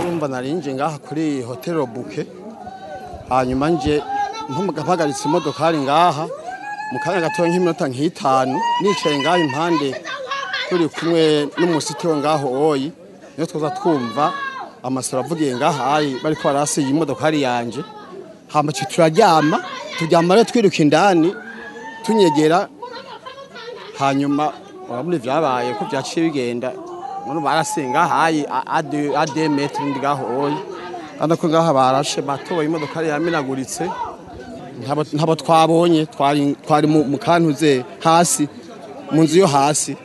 urumva narinje ngaha kuri hotel Buke hanyuma nje mpagaritse imodokari ngaha mu kanya gato nk'iminota nk'itanu nicaye ngaha impande turi kumwe n'umusitiro ngaho oyi niyo twoza twumva amasoro avugiye ngaha bariko barasiye imodokari yanje hama turaryama rero twiruka indani tunyegera hanyuma urabona vyabaye ko vyaciye bigenda none barasenga hayi a 2 metres ngaho oyi andako ngaha barashe batoye imodokari yaminaguritse ntabo twabonye twari mu kantuze hasi mu nzu yo hasi